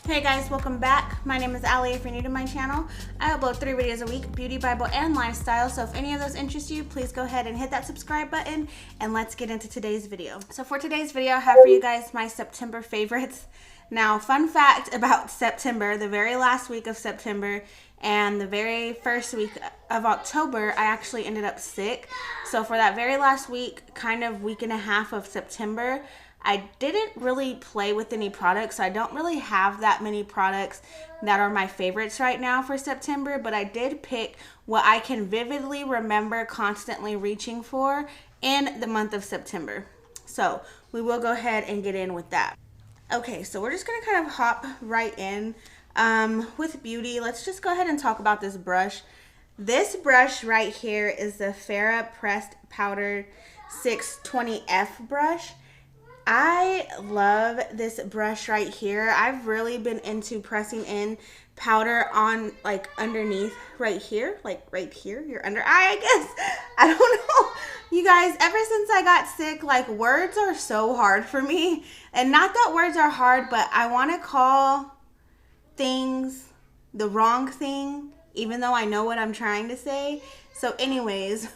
Hey guys, welcome back. My name is Allie. If you're new to my channel, I upload 3 videos a week, beauty, Bible, and lifestyle. So if any of those interest you, please go ahead and hit that subscribe button and let's get into today's video. So for today's video, I have for you guys my September favorites. Now, fun fact about September, the very last week of September and the very first week of October, I actually ended up sick. So for that very last week, kind of week and a half of September, I didn't really play with any products, so I don't really have that many products that are my favorites right now for September, but I did pick what I can vividly remember constantly reaching for in the month of September. So we will go ahead and get in with that. Okay, so we're just gonna kind of hop right in with beauty. Let's just go ahead and talk about this brush. This brush right here is the F.A.R.A.H Pressed Powder 620F brush. I love this brush right here. I've really been into pressing in powder on like underneath right here, like right here, your under eye, I guess. I don't know. You guys, ever since I got sick, like words are so hard for me. And not that words are hard, but I want to call things the wrong thing, even though I know what I'm trying to say. So anyways,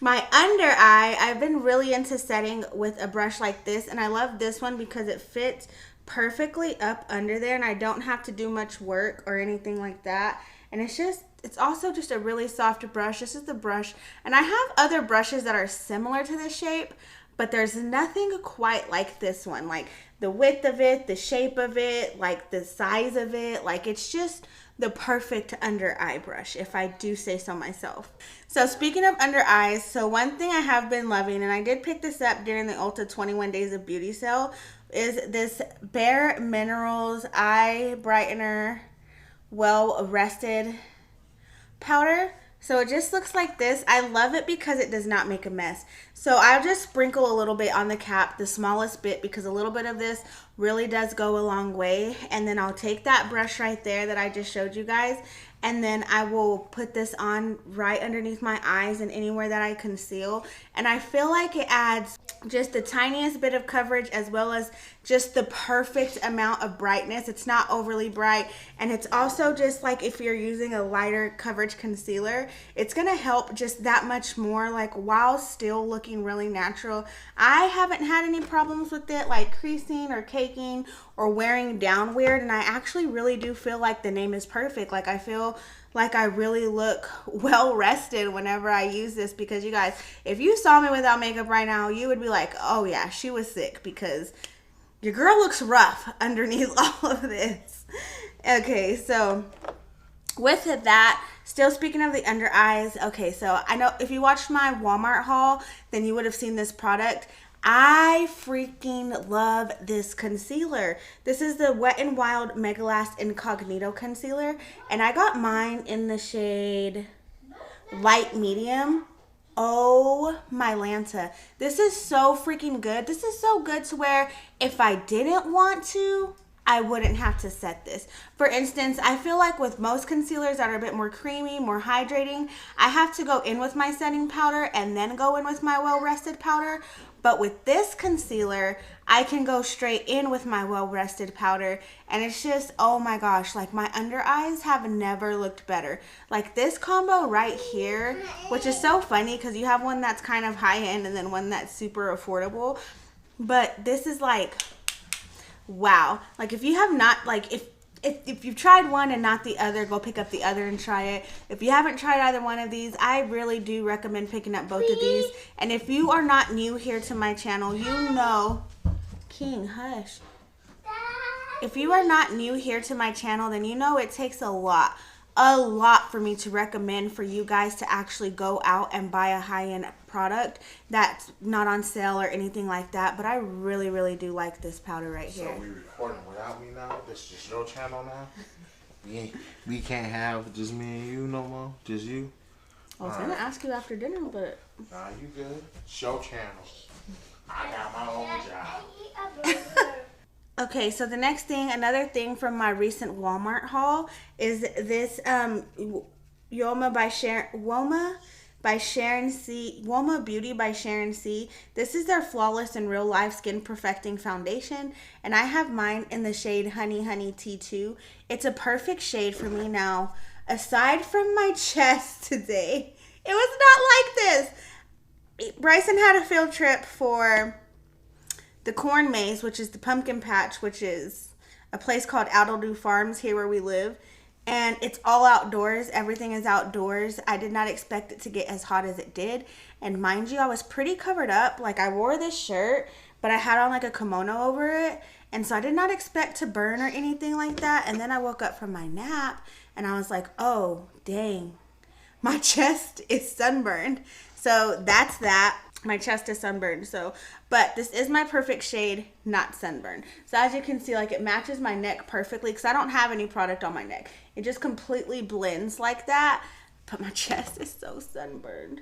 my under eye, I've been really into setting with a brush like this, and I love this one because it fits perfectly up under there and I don't have to do much work or anything like that. And it's also just a really soft brush. This is the brush, and I have other brushes that are similar to this shape, but there's nothing quite like this one. Like the width of it, the shape of it, like the size of it, like it's just the perfect under eye brush, if I do say so myself. So speaking of under eyes, so one thing I have been loving, and I did pick this up during the Ulta 21 Days of Beauty sale, is this BareMinerals Eye Brightener Well Rested powder. So it just looks like this. I love it because it does not make a mess. So I'll just sprinkle a little bit on the cap, the smallest bit, because a little bit of this really does go a long way. And then I'll take that brush right there that I just showed you guys, and then I will put this on right underneath my eyes and anywhere that I conceal. And I feel like it adds just the tiniest bit of coverage as well as just the perfect amount of brightness. It's not overly bright, and it's also just like if you're using a lighter coverage concealer, it's gonna help just that much more, like while still looking really natural. I haven't had any problems with it like creasing or caking or wearing down weird, and I actually really do feel like the name is perfect. Like I feel like I really look well rested whenever I use this, because you guys, if you saw me without makeup right now, you would be like, oh yeah, she was sick, because your girl looks rough underneath all of this. Okay, so with that, still speaking of the under eyes, okay, so I know if you watched my Walmart haul, then you would have seen this product. I freaking love this concealer. This is the Wet n Wild Mega Last Incognito concealer, and I got mine in the shade light medium. Oh my Lanta, this is so freaking good. This is so good to where if I didn't want to, I wouldn't have to set this. For instance, I feel like with most concealers that are a bit more creamy, more hydrating, I have to go in with my setting powder and then go in with my well-rested powder. But with this concealer, I can go straight in with my well-rested powder, and it's just, oh my gosh, like my under eyes have never looked better. Like this combo right here, which is so funny because you have one that's kind of high-end and then one that's super affordable. But this is like, wow. Like if you have not, like if you've tried one and not the other, go pick up the other and try it. If you haven't tried either one of these, I really do recommend picking up both of these. And if you are not new here to my channel, you know, King, hush. If you are not new here to my channel, then you know it takes a lot for me to recommend for you guys to actually go out and buy a high-end product that's not on sale or anything like that. But I really, really do like this powder right here. So we recording without me now? This is just your channel now? We can't have just me and you no more? Just you? I was gonna ask you after dinner, but nah, you good. It's your channel. I got my own job. Okay, so the next thing, another thing from my recent Walmart haul is this Uoma by Sharon C. Uoma Beauty by Sharon C. This is their Flawless in Real Life Skin Perfecting Foundation, and I have mine in the shade Honey Honey T2. It's a perfect shade for me now. Aside from my chest today, it was not like this. Bryson had a field trip for the corn maze, which is the pumpkin patch, which is a place called Aldlew Farms here where we live. And it's all outdoors. Everything is outdoors. I did not expect it to get as hot as it did. And mind you, I was pretty covered up. Like, I wore this shirt, but I had on like a kimono over it. And so I did not expect to burn or anything like that. And then I woke up from my nap and I was like, oh, dang, my chest is sunburned. So that's that. My chest is sunburned. So, but this is my perfect shade, not sunburn. So as you can see, like, it matches my neck perfectly because I don't have any product on my neck. It just completely blends like that. But my chest is so sunburned.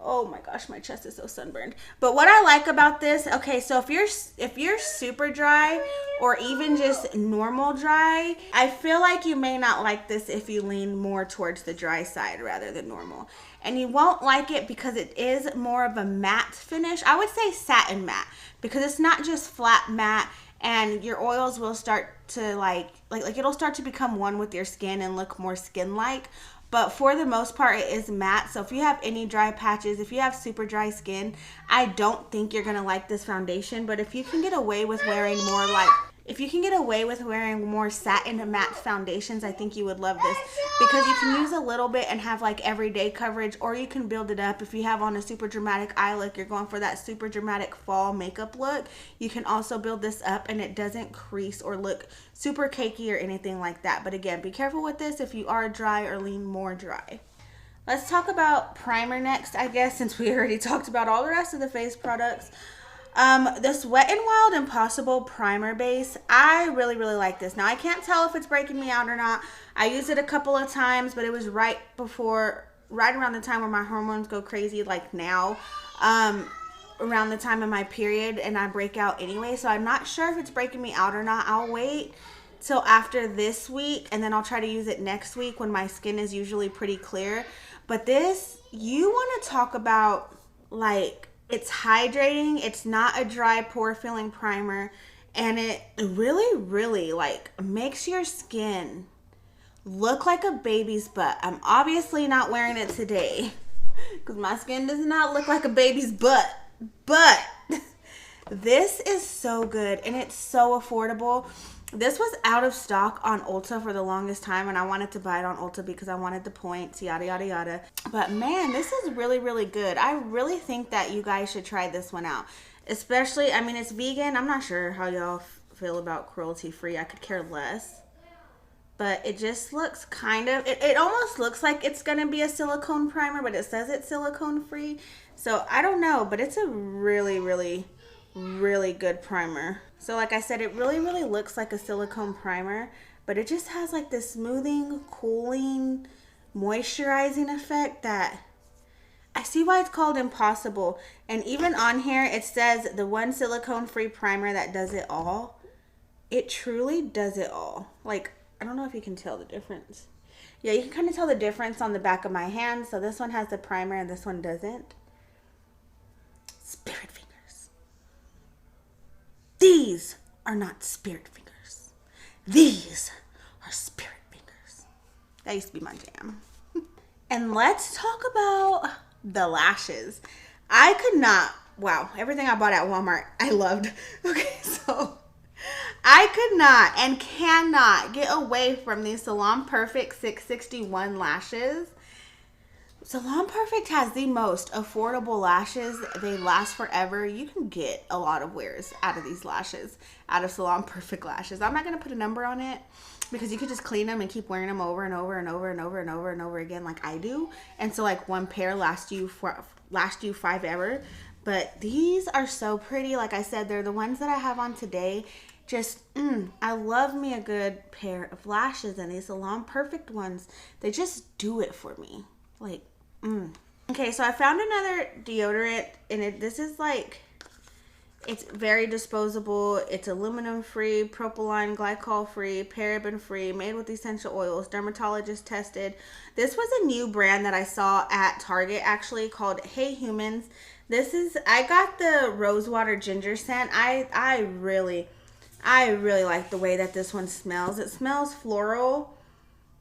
Oh my gosh, my chest is so sunburned. But what I like about this, okay, so if you're super dry or even just normal dry, I feel like you may not like this if you lean more towards the dry side rather than normal. And you won't like it because it is more of a matte finish. I would say satin matte because it's not just flat matte, and your oils will start to like it'll start to become one with your skin and look more skin-like. But for the most part, it is matte. So if you have any dry patches, if you have super dry skin, I don't think you're going to like this foundation. But if you can get away with wearing more satin matte foundations, I think you would love this. Because you can use a little bit and have like everyday coverage, or you can build it up. If you have on a super dramatic eye look, you're going for that super dramatic fall makeup look, you can also build this up and it doesn't crease or look super cakey or anything like that. But again, be careful with this if you are dry or lean more dry. Let's talk about primer next, I guess, since we already talked about all the rest of the face products. This Wet n Wild Impossible Primer Base, I really like this. Now, I can't tell if it's breaking me out or not. I used it a couple of times, but it was right around the time where my hormones go crazy, like now, around the time of my period, and I break out anyway. So I'm not sure if it's breaking me out or not. I'll wait till after this week, and then I'll try to use it next week when my skin is usually pretty clear. But this, you want to talk about, like, it's hydrating. It's not a dry pore filling primer, and it really like makes your skin look like a baby's butt. I'm obviously not wearing it today because my skin does not look like a baby's butt, but this is so good and it's so affordable. This was out of stock on Ulta for the longest time, and I wanted to buy it on Ulta because I wanted the points, yada, yada, yada. But man, this is really good. I really think that you guys should try this one out. Especially, I mean, it's vegan. I'm not sure how y'all feel about cruelty-free. I could care less. But it just looks kind of, it almost looks like it's going to be a silicone primer, but it says it's silicone-free. So I don't know, but it's a really good primer. So like I said, it really looks like a silicone primer, but it just has like this smoothing, cooling, moisturizing effect that I see why it's called Impossible. And even on here it says the one silicone free primer that does it all. It truly does it all. Like, I don't know if you can tell the difference. Yeah, you can kind of tell the difference on the back of my hand. So this one has the primer and this one doesn't. Spirit fingers. These are not spirit fingers. These are spirit fingers. That used to be my jam. And let's talk about the lashes. I could not, wow, everything I bought at Walmart, I loved. Okay, so I could not and cannot get away from these Salon Perfect 661 lashes. Salon Perfect has the most affordable lashes. They last forever. You can get a lot of wears out of these lashes, out of Salon Perfect lashes. I'm not going to put a number on it because you could just clean them and keep wearing them over and over again like I do. And so like one pair lasts you 5 ever. But these are so pretty. Like I said, they're the ones that I have on today. Just, I love me a good pair of lashes, and these Salon Perfect ones, they just do it for me. Like, Okay, so I found another deodorant, and this is like, It's very disposable. It's aluminum free, propylene glycol free, paraben free, made with essential oils, dermatologist tested. This was a new brand that I saw at Target actually called Hey Humans. I got the rosewater ginger scent. I really like the way that this one smells. It smells floral,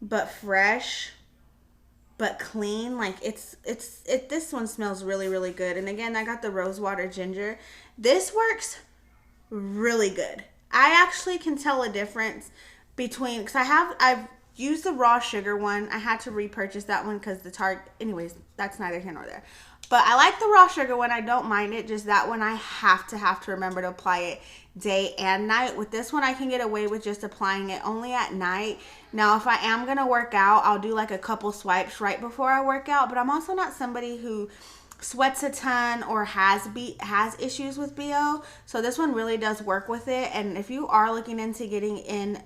but fresh, but clean. Like this one smells really, really good. And again, I got the rosewater ginger. This works really good. I actually can tell a difference between, because I've used the raw sugar one. I had to repurchase that one because the Target, anyways, that's neither here nor there. But I like the raw sugar one. I don't mind it. Just that one, I have to remember to apply it day and night. With this one, I can get away with just applying it only at night. Now, if I am going to work out, I'll do like a couple swipes right before I work out. But I'm also not somebody who sweats a ton or has issues with BO, so this one really does work with it. And if you are looking into getting in,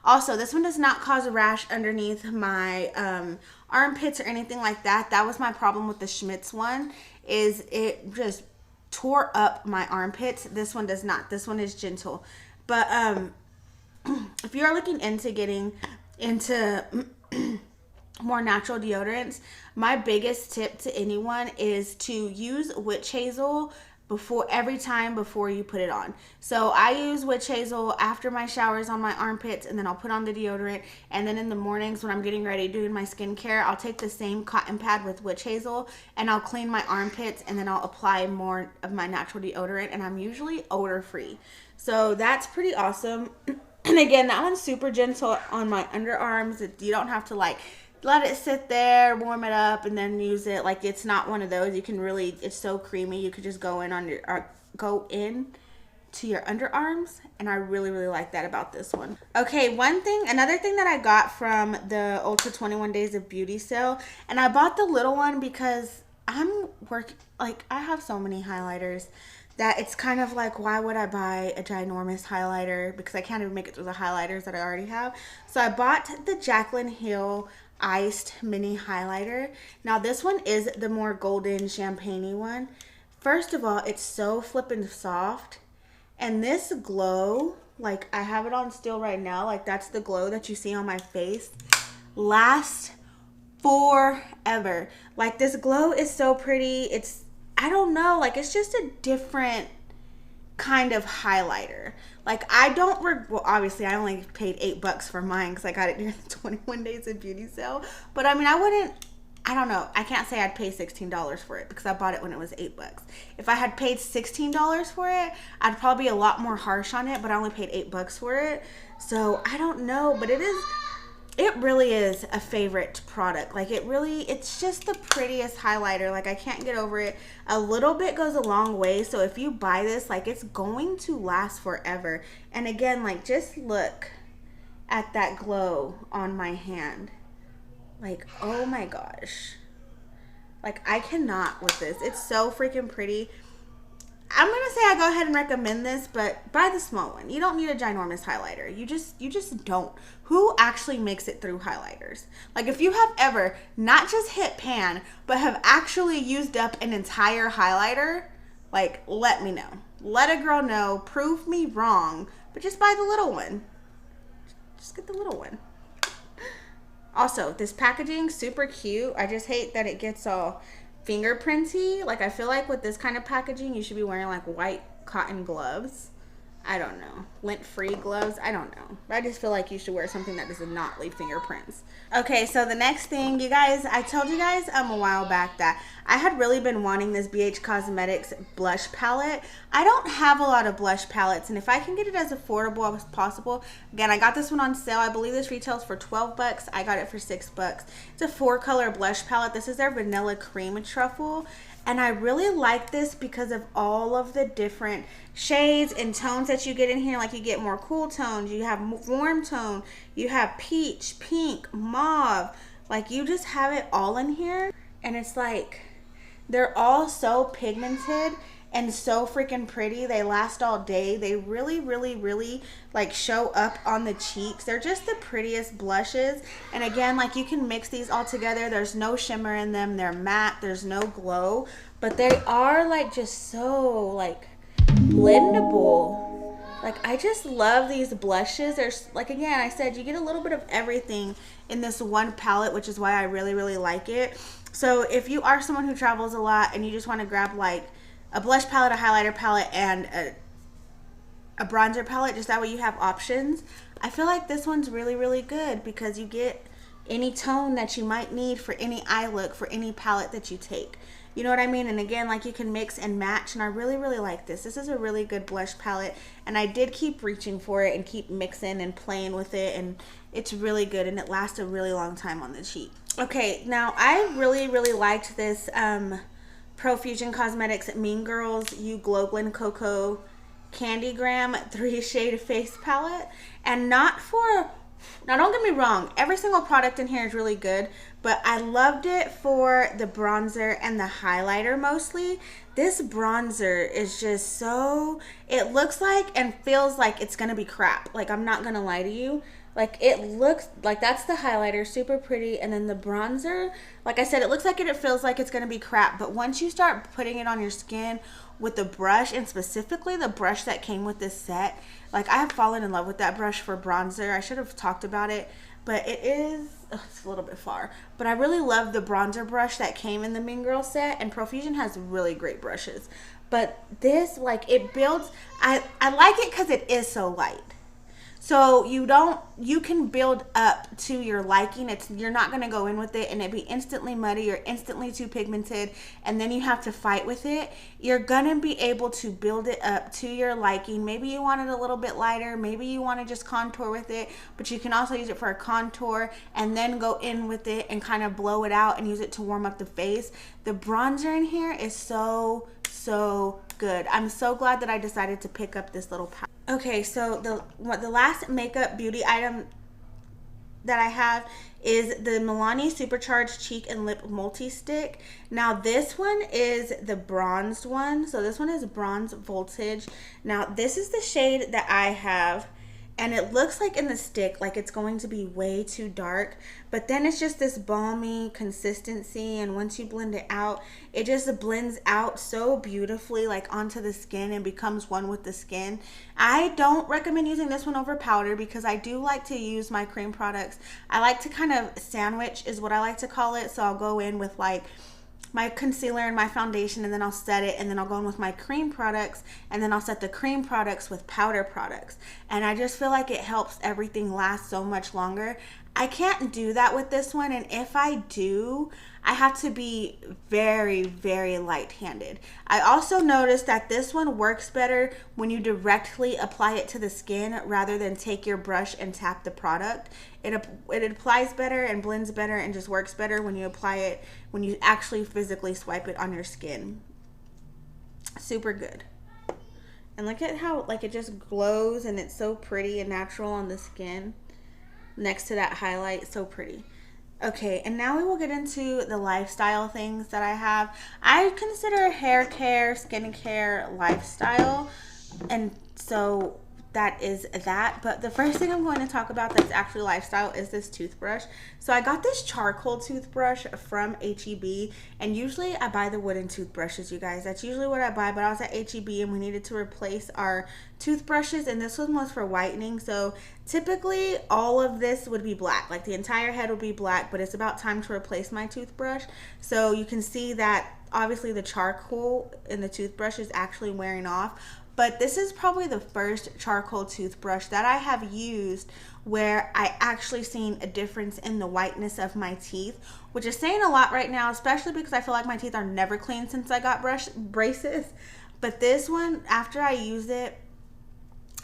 also this one does not cause a rash underneath my armpits or anything like that. That was my problem with the Schmidt's one, is it just tore up my armpits. This one does not. This one is gentle. But if you are looking into getting into more natural deodorants, my biggest tip to anyone is to use witch hazel every time before you put it on. So I use witch hazel after my showers on my armpits, and then I'll put on the deodorant. And then in the mornings when I'm getting ready doing my skincare, I'll take the same cotton pad with witch hazel and I'll clean my armpits, and then I'll apply more of my natural deodorant, and I'm usually odor free. So that's pretty awesome. And again, that one's super gentle on my underarms. You don't have to like let it sit there, warm it up, and then use it. Like, it's not one of those. You can really, it's so creamy. You could just go in to your underarms, and I really, really like that about this one. Okay, another thing that I got from the Ulta 21 Days of Beauty sale, and I bought the little one because I have so many highlighters that it's kind of like, why would I buy a ginormous highlighter? Because I can't even make it through the highlighters that I already have. So I bought the Jaclyn Hill Iced Mini Highlighter. Now this one is the more golden champagne-y one. First of all, it's so flippin' soft. And this glow, like I have it on still right now, like that's the glow that you see on my face, lasts forever. Like this glow is so pretty. I don't know, like it's just a different kind of highlighter. Like well, obviously I only paid $8 for mine because I got it during the 21 Days of Beauty sale. But I mean, I don't know. I can't say I'd pay $16 for it because I bought it when it was $8. If I had paid $16 for it, I'd probably be a lot more harsh on it, but I only paid $8 for it. So I don't know, but it really is a favorite product. Like it's just the prettiest highlighter. Like I can't get over it. A little bit goes a long way. So if you buy this, like it's going to last forever. And again, like just look at that glow on my hand. Like, oh my gosh. Like I cannot with this. It's so freaking pretty. I'm going to say I go ahead and recommend this, but buy the small one. You don't need a ginormous highlighter. You just don't. Who actually makes it through highlighters? Like if you have ever not just hit pan, but have actually used up an entire highlighter, like let me know. Let a girl know. Prove me wrong. But just buy the little one. Just get the little one. Also, this packaging, super cute. I just hate that it gets all fingerprinty. Like I feel like with this kind of packaging you should be wearing like white cotton gloves. I don't know, lint-free gloves. I don't know. I just feel like you should wear something that does not leave fingerprints. Okay, so the next thing, you guys, I told you guys a while back that I had really been wanting this BH Cosmetics blush palette. I don't have a lot of blush palettes, and if I can get it as affordable as possible, again, I got this one on sale. I believe this retails for $12. I got it for $6. It's a 4-color blush palette. This is their Vanilla Cream Truffle. And I really like this because of all of the different shades and tones that you get in here. Like you get more cool tones, you have warm tone, you have peach, pink, mauve. Like you just have it all in here. And it's like, they're all so pigmented and so freaking pretty. They last all day. They really, really, really like show up on the cheeks. They're just the prettiest blushes. And again, like you can mix these all together. There's no shimmer in them. They're matte. There's no glow. But they are like just so like blendable. Like, I just love these blushes. There's, like, again, I said, you get a little bit of everything in this one palette, which is why I really, really like it. So if you are someone who travels a lot and you just want to grab, like, a blush palette, a highlighter palette, and a bronzer palette, just that way you have options, I feel like this one's really, really good because you get any tone that you might need for any eye look, for any palette that you take. You know what I mean? And again, like, you can mix and match, and I really, really like this. This is a really good blush palette, and I did keep reaching for it and keep mixing and playing with it, and it's really good, and it lasts a really long time on the cheek. Okay, now I really, really liked this Profusion Cosmetics Mean Girls You Glow Glen Coco Candygram 3-shade face palette, and not for... Now, don't get me wrong, every single product in here is really good, but I loved it for the bronzer and the highlighter mostly. This bronzer is just so, it looks like and feels like it's going to be crap. Like, I'm not going to lie to you. Like, it looks like that's the highlighter, super pretty, and then the bronzer, like I said, it looks like it feels like it's going to be crap, but once you start putting it on your skin with the brush, and specifically the brush that came with this set, like, I have fallen in love with that brush for bronzer. I should have talked about it, but it is, it's a little bit far, but I really love the bronzer brush that came in the Mean Girl set, and Profusion has really great brushes, but this, like, it builds, I like it because it is so light. So you can build up to your liking. You're not going to go in with it and it be instantly muddy or instantly too pigmented, and then you have to fight with it. You're going to be able to build it up to your liking. Maybe you want it a little bit lighter. Maybe you want to just contour with it, but you can also use it for a contour and then go in with it and kind of blow it out and use it to warm up the face. The bronzer in here is so good. I'm so glad that I decided to pick up this little palette. Okay, so the last makeup beauty item that I have is the Milani Supercharged Cheek and Lip Multi-Stick. Now, this one is the bronzed one. So this one is Bronze Voltage. Now, this is the shade that I have, and it looks like in the stick like it's going to be way too dark, but then it's just this balmy consistency, and once you blend it out, it just blends out so beautifully, like, onto the skin and becomes one with the skin. I don't recommend using this one over powder because I do like to use my cream products. I like to kind of sandwich is what I like to call it. So I'll go in with, like, my concealer and my foundation, and then I'll set it, and then I'll go in with my cream products, and then I'll set the cream products with powder products, and I just feel like it helps everything last so much longer. I can't do that with this one, and if I do, I have to be very, very light-handed. I also noticed that this one works better when you directly apply it to the skin rather than take your brush and tap the product. It applies better and blends better and just works better when you apply it, when you actually physically swipe it on your skin. Super good. And look at how, like, it just glows and it's so pretty and natural on the skin next to that highlight. So pretty. Okay, and now we will get into the lifestyle things that I have. I consider hair care, skincare, lifestyle, and so that is that. But the first thing I'm going to talk about that's actually lifestyle is this toothbrush. So I got this charcoal toothbrush from H-E-B, and usually I buy the wooden toothbrushes, you guys. That's usually what I buy, but I was at H-E-B and we needed to replace our toothbrushes, and this one was for whitening. So typically all of this would be black, like the entire head would be black, but it's about time to replace my toothbrush. So you can see that obviously the charcoal in the toothbrush is actually wearing off. But this is probably the first charcoal toothbrush that I have used where I actually seen a difference in the whiteness of my teeth, which is saying a lot right now, especially because I feel like my teeth are never clean since I got braces. But this one, after I use it,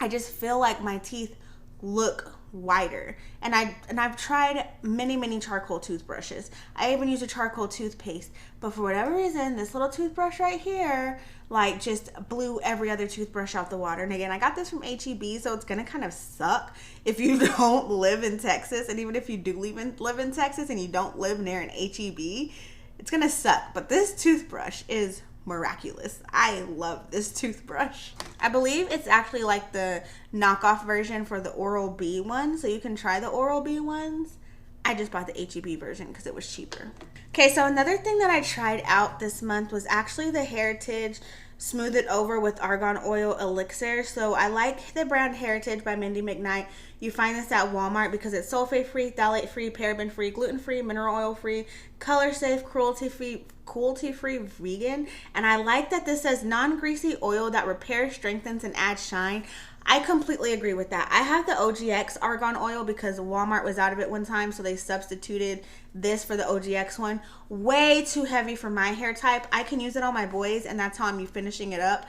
I just feel like my teeth look whiter. And I've tried many charcoal toothbrushes. I even use a charcoal toothpaste, but for whatever reason, this little toothbrush right here, like, just blew every other toothbrush out the water. And again, I got this from H-E-B, so it's gonna kind of suck if you don't live in Texas. And even if you do live in Texas and you don't live near an H-E-B, it's gonna suck. But this toothbrush is miraculous. I love this toothbrush. I believe it's actually like the knockoff version for the Oral-B one, so you can try the Oral-B ones. I just bought the H-E-B version because it was cheaper. Okay, so another thing that I tried out this month was actually the Hartitage smooth it over with Argan Oil Elixir. So I like the brand Hartitage by Mindy McKnight. You find this at Walmart because it's sulfate-free, phthalate-free, paraben-free, gluten-free, mineral oil-free, color-safe, cruelty-free, vegan. And I like that this says non-greasy oil that repairs, strengthens, and adds shine. I completely agree with that. I have the OGX Argan Oil because Walmart was out of it one time, so they substituted this for the OGX one. Way too heavy for my hair type. I can use it on my boys, and that's how I'm finishing it up.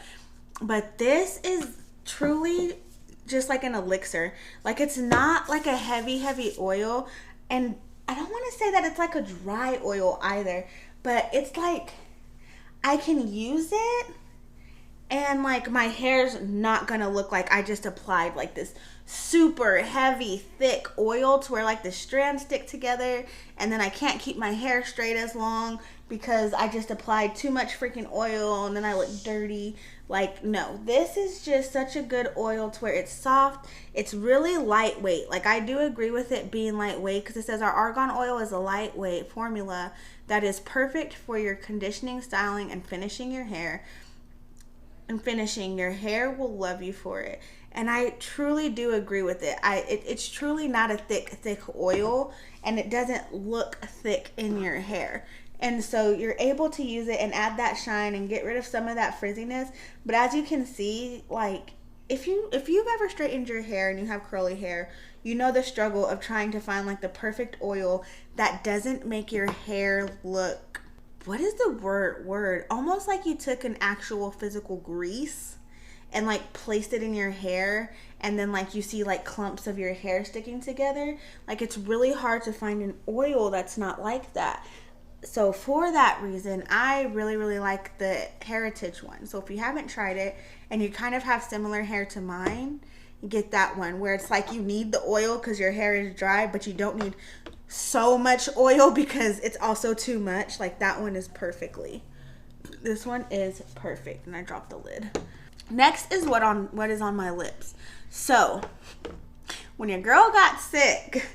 But this is truly just like an elixir. Like, it's not like a heavy oil, and I don't want to say that it's like a dry oil either, but it's like I can use it and like my hair's not gonna look like I just applied like this super heavy thick oil to where like the strands stick together, and then I can't keep my hair straight as long because I just applied too much freaking oil and then I look dirty. Like, no, this is just such a good oil to where it's soft. It's really lightweight. Like, I do agree with it being lightweight because it says our Argan Oil is a lightweight formula that is perfect for your conditioning, styling, and finishing your hair. And finishing your hair will love you for it. And I truly do agree with it. It's truly not a thick oil, and it doesn't look thick in your hair. And so you're able to use it and add that shine and get rid of some of that frizziness. But as you can see, like, if you've ever straightened your hair and you have curly hair, you know the struggle of trying to find like the perfect oil that doesn't make your hair look, what is the word? Almost like you took an actual physical grease and like placed it in your hair, and then like you see like clumps of your hair sticking together. Like, it's really hard to find an oil that's not like that. So for that reason, I really like the Hartitage one. So if you haven't tried it and you kind of have similar hair to mine, you get that one where it's like you need the oil because your hair is dry, but you don't need so much oil because it's also too much. Like, that one is perfectly. This one is perfect, and I dropped the lid. Next is what is on my lips. So when your girl got sick,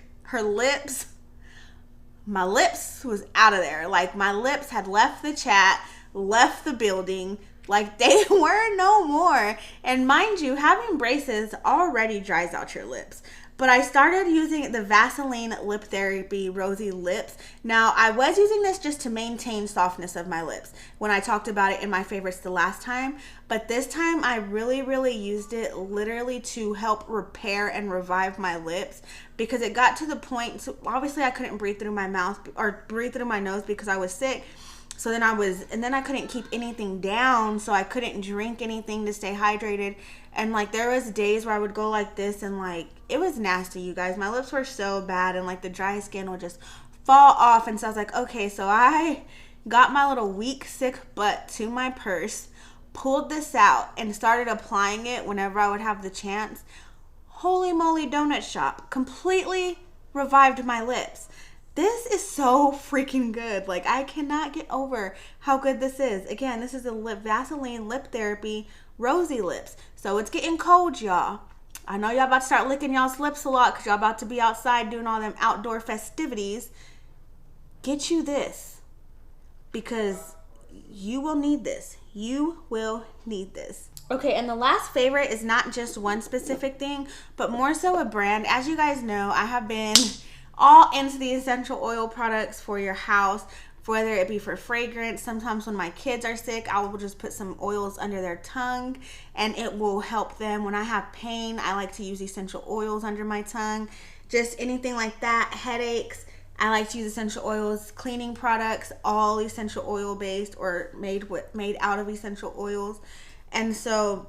my lips was out of there. Like, my lips had left the chat, left the building. Like, they were no more. And mind you, having braces already dries out your lips. But I started using the Vaseline Lip Therapy Rosy Lips. Now, I was using this just to maintain softness of my lips when I talked about it in my favorites the last time. But this time, I really used it literally to help repair and revive my lips, because it got to the point, so obviously I couldn't breathe through my mouth or breathe through my nose because I was sick. So then I couldn't keep anything down, so I couldn't drink anything to stay hydrated. And like, there was days where I would go like this, and like, it was nasty, you guys. My lips were so bad, and like the dry skin would just fall off. And so I was like, okay, so I got my little weak, sick butt to my purse, pulled this out, and started applying it whenever I would have the chance. Holy moly, donut shop. Completely revived my lips. This is so freaking good. Like, I cannot get over how good this is. Again, this is a Vaseline Lip Therapy Rosy Lips. So it's getting cold, y'all. I know y'all about to start licking y'all's lips a lot because y'all about to be outside doing all them outdoor festivities. Get you this, because you will need this. You will need this. Okay, and the last favorite is not just one specific thing, but more so a brand. As you guys know, I have been all into the essential oil products for your house, whether it be for fragrance. Sometimes when my kids are sick, I will just put some oils under their tongue and it will help them. When I have pain, I like to use essential oils under my tongue. Just anything like that. Headaches, I like to use essential oils. Cleaning products, all essential oil based or made out of essential oils. And so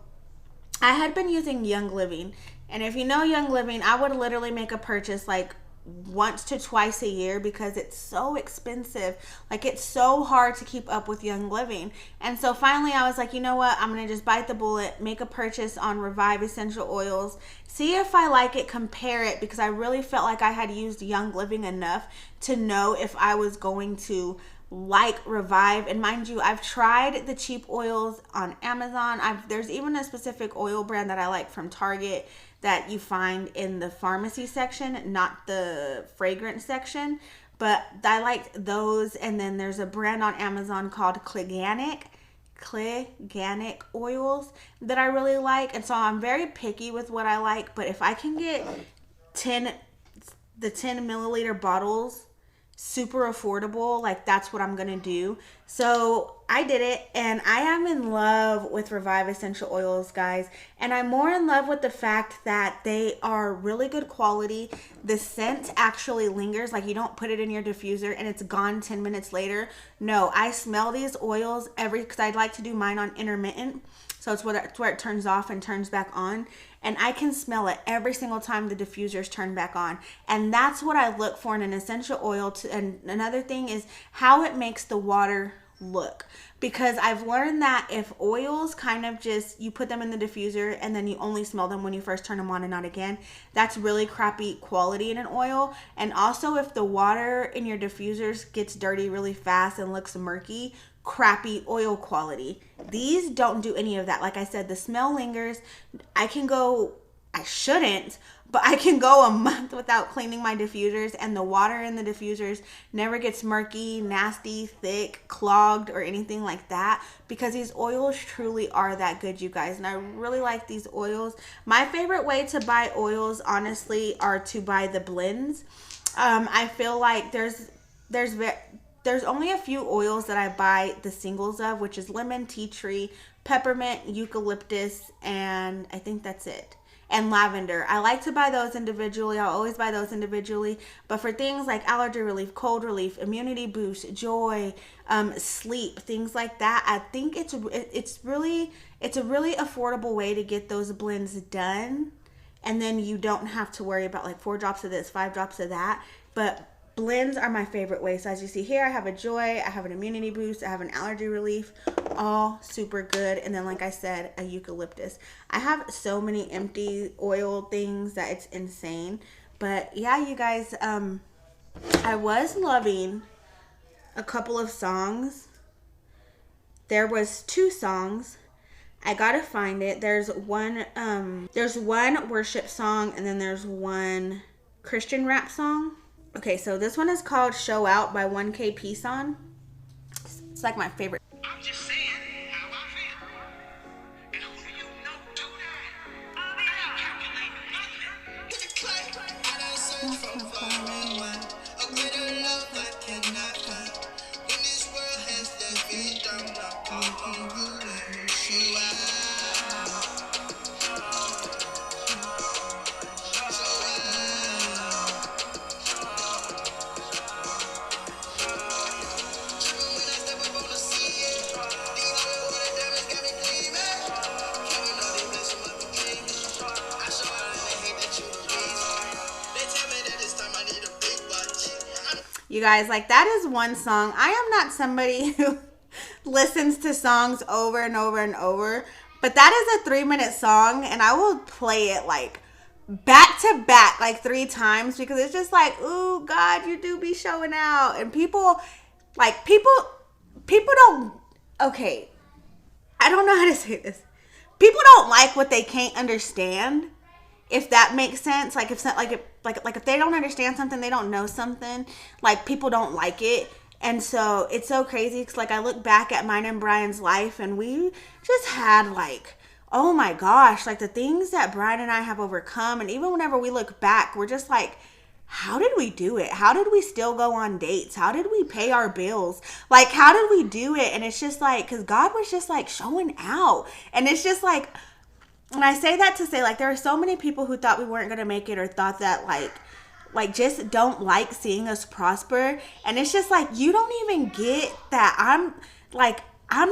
I had been using Young Living. And if you know Young Living, I would literally make a purchase like once to twice a year because it's so expensive. Like, it's so hard to keep up with Young Living. And so finally I was like, you know what, I'm gonna just bite the bullet, make a purchase on Revive essential oils, see if I like it, compare it, because I really felt like I had used Young Living enough to know if I was going to like Revive. And mind you, I've tried the cheap oils on Amazon. There's even a specific oil brand that I like from Target that you find in the pharmacy section, not the fragrance section, but I liked those. And then there's a brand on Amazon called Cliganic, organic oils that I really like. And so I'm very picky with what I like. But if I can get the 10 milliliter bottles super affordable, like that's what I'm gonna do. So I did it, and I am in love with Revive essential oils, guys. And I'm more in love with the fact that they are really good quality. The scent actually lingers, like you don't put it in your diffuser and it's gone 10 minutes later. No, I smell these oils because I'd like to do mine on intermittent, so it's where it turns off and turns back on. And I can smell it every single time the diffusers turn back on. And that's what I look for in an essential oil. And another thing is how it makes the water look. Because I've learned that if oils kind of just, you put them in the diffuser and then you only smell them when you first turn them on and not again, that's really crappy quality in an oil. And also if the water in your diffusers gets dirty really fast and looks murky, crappy oil quality. These don't do any of that. Like I said, the smell lingers. I shouldn't, but I can go a month without cleaning my diffusers, and the water in the diffusers never gets murky, nasty, thick, clogged, or anything like that, because these oils truly are that good, you guys. And I really like these oils. My favorite way to buy oils, honestly, are to buy the blends. I feel like there's only a few oils that I buy the singles of, which is lemon, tea tree, peppermint, eucalyptus, and I think that's it. And lavender. I like to buy those individually. I'll always buy those individually. But for things like allergy relief, cold relief, immunity boost, joy, sleep, things like that, I think it's a really affordable way to get those blends done. And then you don't have to worry about like 4 drops of this, 5 drops of that. But blends are my favorite way. So as you see here, I have a joy, I have an immunity boost, I have an allergy relief, all super good. And then like I said, a eucalyptus. I have so many empty oil things that it's insane. But yeah, you guys, I was loving a couple of songs. There was 2 songs. I gotta find it. There's one worship song, and then there's one Christian rap song. Okay, so this one is called Show Out by 1K Peace On. It's like my favorite. I'm just saying how I feel. And who you know do that? I ain't calculating nothing. Hit the clay. I done searched for far a greater love I cannot find. When this world has left me down, I call on you and show out. You guys, like that is one song. I am not somebody who listens to songs over and over and over, but that is a 3-minute song, and I will play it like back to back like 3 times, because it's just like, ooh, God, you do be showing out. And people don't, okay, I don't know how to say this. People don't like what they can't understand, if that makes sense. Like if they don't understand something, they don't know something, like people don't like it. And so it's so crazy, because like I look back at mine and Brian's life, and we just had like, oh my gosh, like the things that Brian and I have overcome. And even whenever we look back, we're just like, how did we do it? How did we still go on dates? How did we pay our bills? Like, how did we do it? And it's just like, because God was just like showing out. And it's just like, and I say that to say, like, there are so many people who thought we weren't going to make it, or thought that like just don't like seeing us prosper. And it's just like, you don't even get that I'm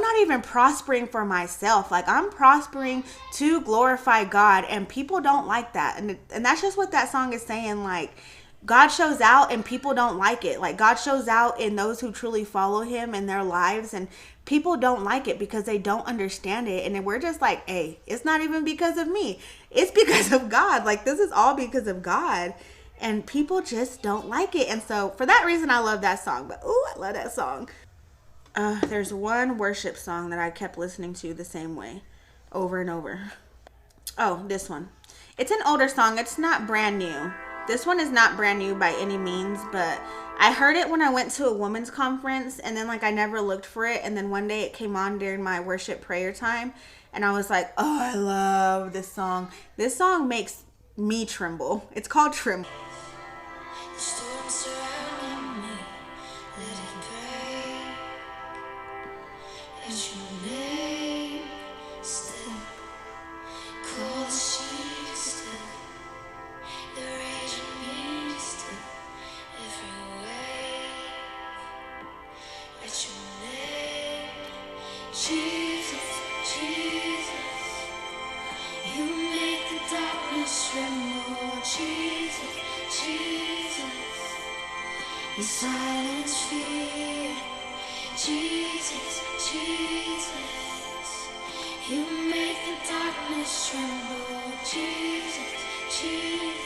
not even prospering for myself. Like, I'm prospering to glorify God, and people don't like that. And that's just what that song is saying. Like, God shows out and people don't like it. Like, God shows out in those who truly follow him in their lives, and people don't like it because they don't understand it. And then we're just like, hey, it's not even because of me. It's because of God. Like, this is all because of God. And people just don't like it. And so for that reason, I love that song. But ooh, I love that song. There's one worship song that I kept listening to the same way over and over. Oh, this one. It's an older song. It's not brand new. This one is not brand new by any means, but I heard it when I went to a women's conference, and then like I never looked for it, and then one day it came on during my worship prayer time, and I was like, oh, I love this song. This song makes me tremble. It's called Tremble. The storm surrounding me, let it break. Let your name still, call the sheet still, the raging wind still, every wave. Let your name, Jesus, Jesus, you make the darkness tremble, Jesus, Jesus, you silence fear, Jesus, Jesus, you make the darkness tremble, Jesus, Jesus.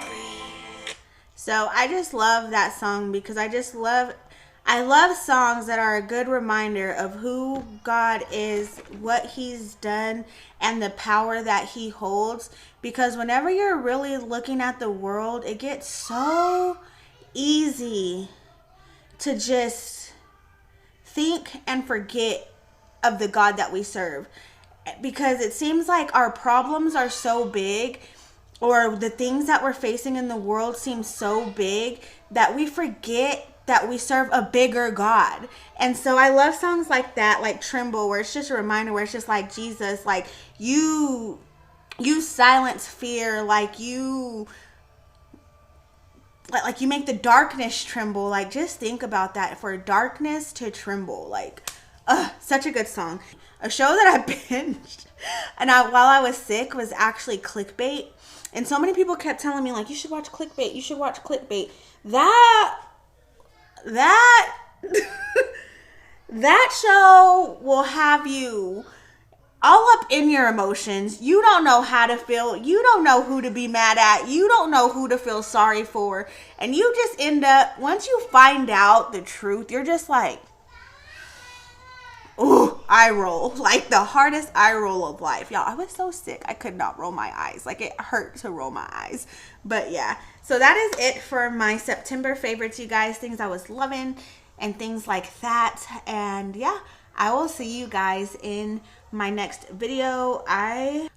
Breathe. So I just love that song because I love songs that are a good reminder of who God is, what he's done, and the power that he holds. Because whenever you're really looking at the world, it gets so easy to just think and forget of the God that we serve. Because it seems like our problems are so big, or the things that we're facing in the world seem so big, that we forget that we serve a bigger God. And so I love songs like that, like Tremble, where it's just a reminder, where it's just like, Jesus, like you silence fear, like you make the darkness tremble. Like, just think about that, for darkness to tremble. Like, such a good song. A show that I binged and while I was sick was actually Clickbait. And so many people kept telling me, like, you should watch Clickbait, you should watch Clickbait. That show will have you all up in your emotions. You don't know how to feel. You don't know who to be mad at. You don't know who to feel sorry for. And you just end up, once you find out the truth, you're just like, ooh, eye roll. Like the hardest eye roll of life. Y'all, I was so sick, I could not roll my eyes. Like, it hurt to roll my eyes. But yeah, so that is it for my September favorites, you guys. Things I was loving and things like that. And yeah, I will see you guys in my next video.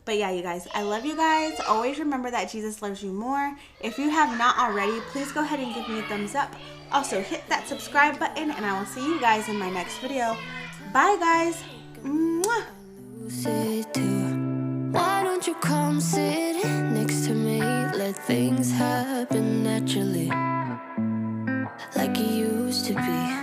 But yeah, you guys, I love you guys. Always remember that Jesus loves you more. If you have not already, please go ahead and give me a thumbs up. Also, hit that subscribe button, and I will see you guys in my next video. Bye, guys. Mwah. Why don't you come sit next to me? Let things happen naturally, like it used to be.